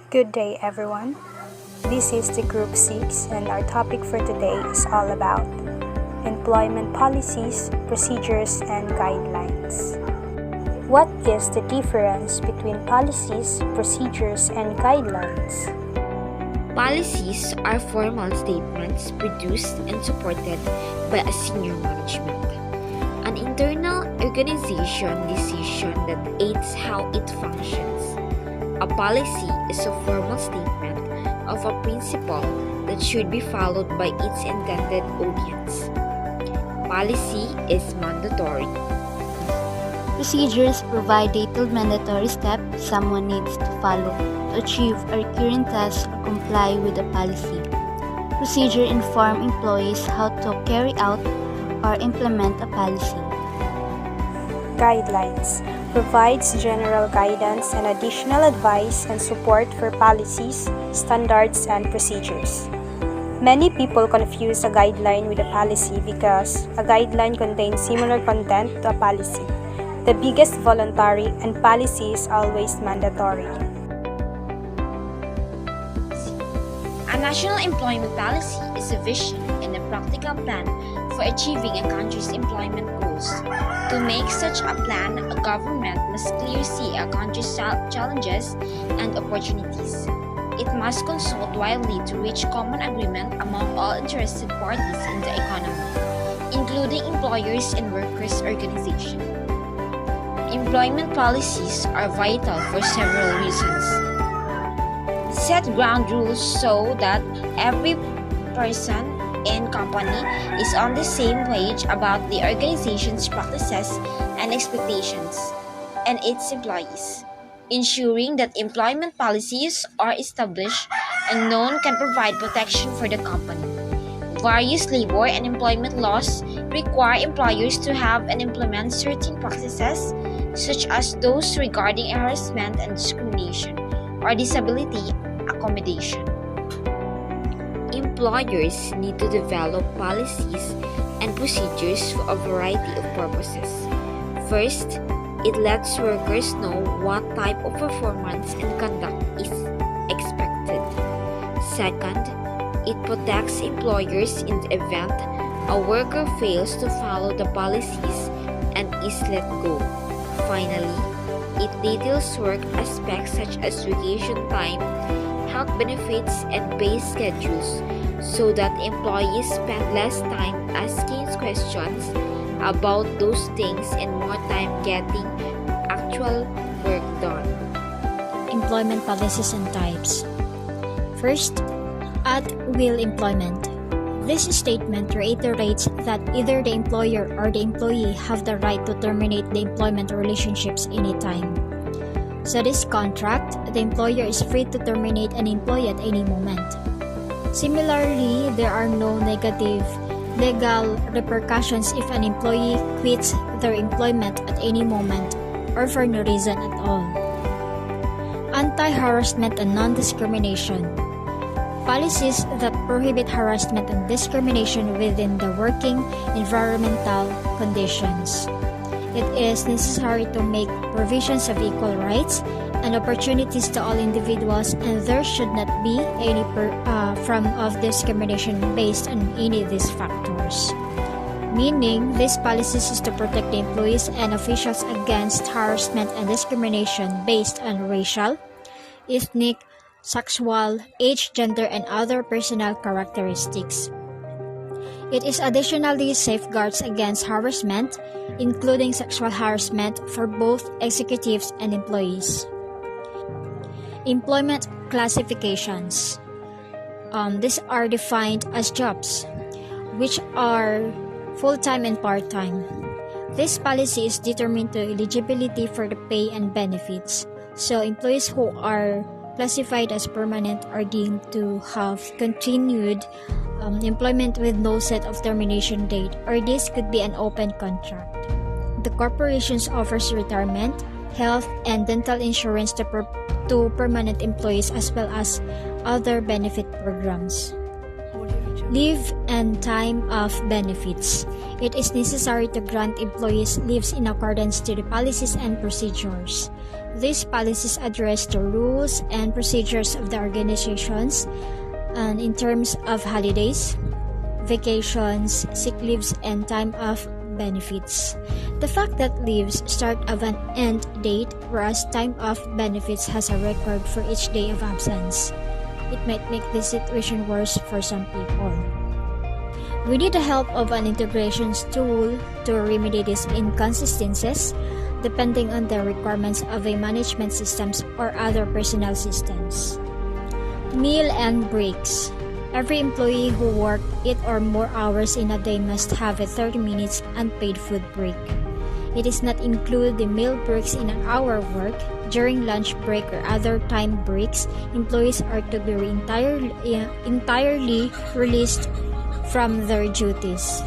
Good day, everyone. This is the Group 6, and our topic for today is all about employment policies, procedures, and guidelines. What is the difference between policies, procedures, and guidelines? Policies are formal statements produced and supported by a senior management, an internal organization decision that aids how it functions. A policy is a formal statement of a principle that should be followed by its intended audience. Policy is mandatory. Procedures provide detailed mandatory steps someone needs to follow to achieve a recurring task or comply with a policy. Procedure inform employees how to carry out or implement a policy. Guidelines provides general guidance and additional advice and support for policies, standards, and procedures. Many people confuse a guideline with a policy because a guideline contains similar content to a policy. The biggest voluntary and policy is always mandatory. A national employment policy is a vision and a practical plan for achieving a country's employment goals. To make such a plan, a government must clearly see a country's challenges and opportunities. It must consult widely to reach common agreement among all interested parties in the economy, including employers and workers' organizations. Employment policies are vital for several reasons. Set ground rules so that every person in company is on the same page about the organization's practices and expectations and its employees. Ensuring that employment policies are established and known can provide protection for the company. Various labor and employment laws require employers to have and implement certain practices, such as those regarding harassment and discrimination or disability accommodation. Employers need to develop policies and procedures for a variety of purposes. First, it lets workers know what type of performance and conduct is expected. Second, it protects employers in the event a worker fails to follow the policies and is let go. Finally, it details work aspects such as vacation time, health benefits, and pay schedules so that employees spend less time asking questions about those things and more time getting actual work done. Employment policies and types. First, at-will employment. This statement reiterates that either the employer or the employee have the right to terminate the employment relationships anytime. So this contract, the employer is free to terminate an employee at any moment. Similarly, there are no negative legal repercussions if an employee quits their employment at any moment or for no reason at all. Anti-harassment and non-discrimination. Policies that prohibit harassment and discrimination within the working environmental conditions. It is necessary to make provisions of equal rights and opportunities to all individuals, and there should not be any form of discrimination based on any of these factors. Meaning, these policies is to protect the employees and officials against harassment and discrimination based on racial, ethnic, sexual, age, gender, and other personal characteristics. It is additionally safeguards against harassment, including sexual harassment for both executives and employees. Employment classifications. These are defined as jobs, which are full-time and part-time. This policy is determined to eligibility for the pay and benefits. So employees who are classified as permanent are deemed to have continued employment with no set of termination date, or this could be an open contract. The corporations offers retirement, health, and dental insurance to permanent employees as well as other benefit programs. Leave and time off benefits. It is necessary to grant employees leaves in accordance to the policies and procedures. These policies address the rules and procedures of the organizations and in terms of holidays, vacations, sick leaves, and time off benefits. The fact that leaves start of an end date, whereas time off benefits has a record for each day of absence, it might make the situation worse for some people. We need the help of an integrations tool to remedy these inconsistencies, depending on the requirements of a management systems or other personnel systems. Meal and breaks. Every employee who worked 8 or more hours in a day must have a 30 minutes unpaid food break. It does not include the meal breaks in an hour work. During lunch break or other time breaks, employees are to be entirely released from their duties.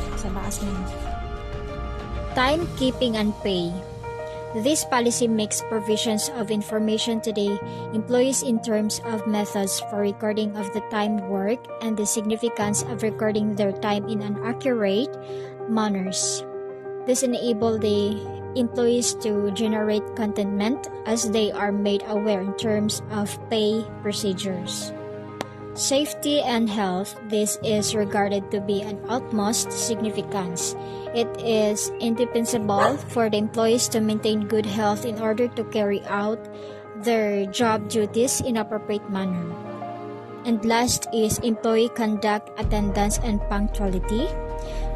Timekeeping and pay. This policy makes provisions of information to the employees in terms of methods for recording of the time work and the significance of recording their time in an accurate manners. This enables the employees to generate contentment as they are made aware in terms of pay procedures. Safety and health. This is regarded to be an utmost significance. It is indispensable for the employees to maintain good health in order to carry out their job duties in appropriate manner. And last is employee conduct, attendance, and punctuality.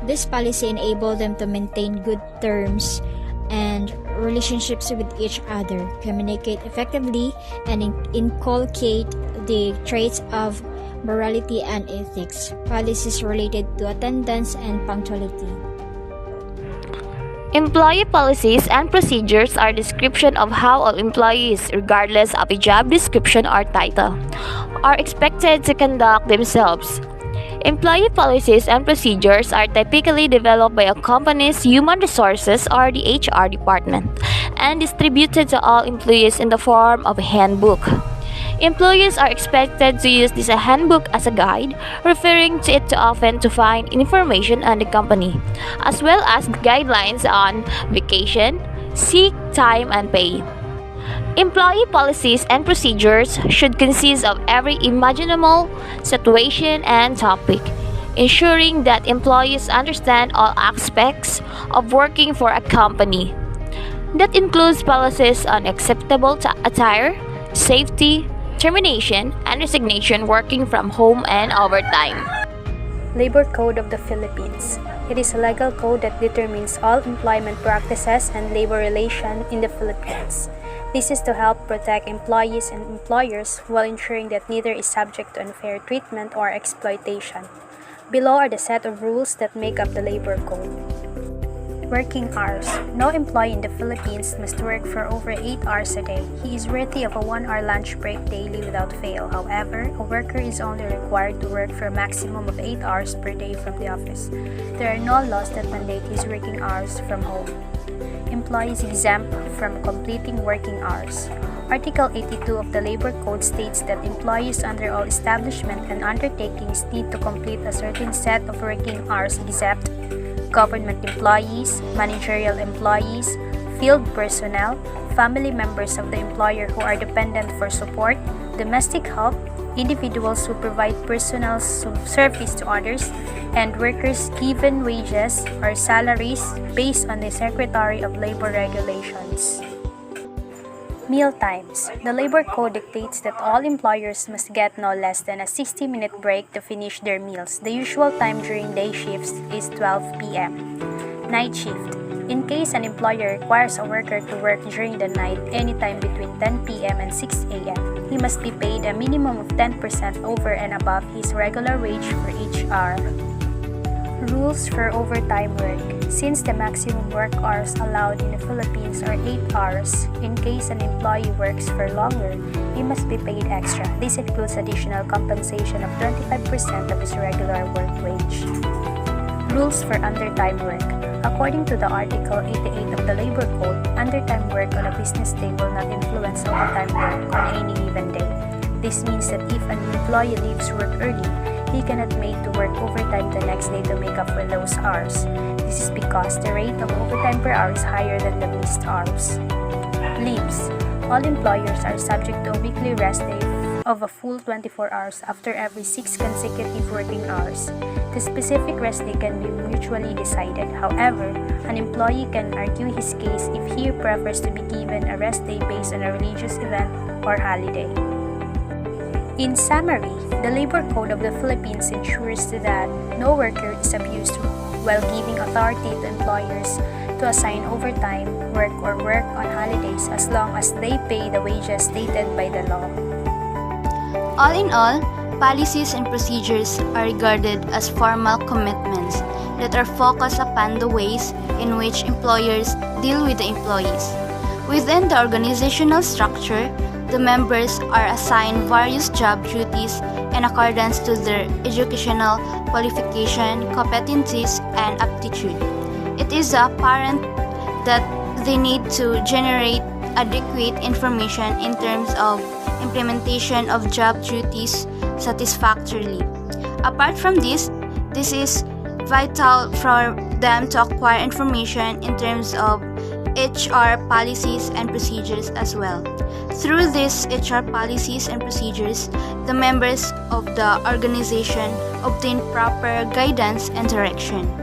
This policy enables them to maintain good terms and relationships with each other, communicate effectively, and inculcate the traits of morality and ethics. Policies related to attendance and punctuality. Employee policies and procedures are description of how all employees, regardless of a job description or title, are expected to conduct themselves. Employee policies and procedures are typically developed by a company's human resources or the HR department and distributed to all employees in the form of a handbook. Employees are expected to use this handbook as a guide, referring to it often to find information on the company, as well as guidelines on vacation, sick time, and pay. Employee policies and procedures should consist of every imaginable situation and topic, ensuring that employees understand all aspects of working for a company. That includes policies on acceptable attire, safety, termination, and resignation, working from home, and overtime. Labor Code of the Philippines. It is a legal code that determines all employment practices and labor relations in the Philippines. This is to help protect employees and employers while ensuring that neither is subject to unfair treatment or exploitation. Below are the set of rules that make up the Labor Code. Working hours. No employee in the Philippines must work for over 8 hours a day. He is worthy of a 1-hour lunch break daily without fail. However, a worker is only required to work for a maximum of 8 hours per day from the office. There are no laws that mandate his working hours from home. Employees exempt from completing working hours. Article 82 of the Labor Code states that employees under all establishments and undertakings need to complete a certain set of working hours except government employees, managerial employees, field personnel, family members of the employer who are dependent for support, domestic help, individuals who provide personal service to others, and workers given wages or salaries based on the Secretary of Labor regulations. Meal times. The Labor Code dictates that all employers must get no less than a 60-minute break to finish their meals. The usual time during day shifts is 12 p.m. Night shift. In case an employer requires a worker to work during the night anytime between 10 p.m. and 6 a.m., he must be paid a minimum of 10% over and above his regular wage for each hour. Rules for overtime work. Since the maximum work hours allowed in the Philippines are 8 hours, in case an employee works for longer, he must be paid extra. This includes additional compensation of 25% of his regular work wage. Rules for undertime work. According to the Article 88 of the Labor Code, undertime work on a business day will not influence overtime work on any given day. This means that if an employee leaves work early, he cannot made to work overtime the next day to make up for those hours. This is because the rate of overtime per hour is higher than the missed hours. Leaves. all employers are subject to a weekly rest day of a full 24 hours after every 6 consecutive working hours. The specific rest day can be mutually decided. However, an employee can argue his case if he prefers to be given a rest day based on a religious event or holiday. In summary, the Labor Code of the Philippines ensures that no worker is abused while giving authority to employers to assign overtime, work, or work on holidays as long as they pay the wages stated by the law. All in all, policies and procedures are regarded as formal commitments that are focused upon the ways in which employers deal with the employees. Within the organizational structure, the members are assigned various job duties in accordance to their educational qualification, competencies, and aptitude. It is apparent that they need to generate adequate information in terms of implementation of job duties satisfactorily. Apart from this is vital for them to acquire information in terms of HR policies and procedures as well. Through these HR policies and procedures, the members of the organization obtain proper guidance and direction.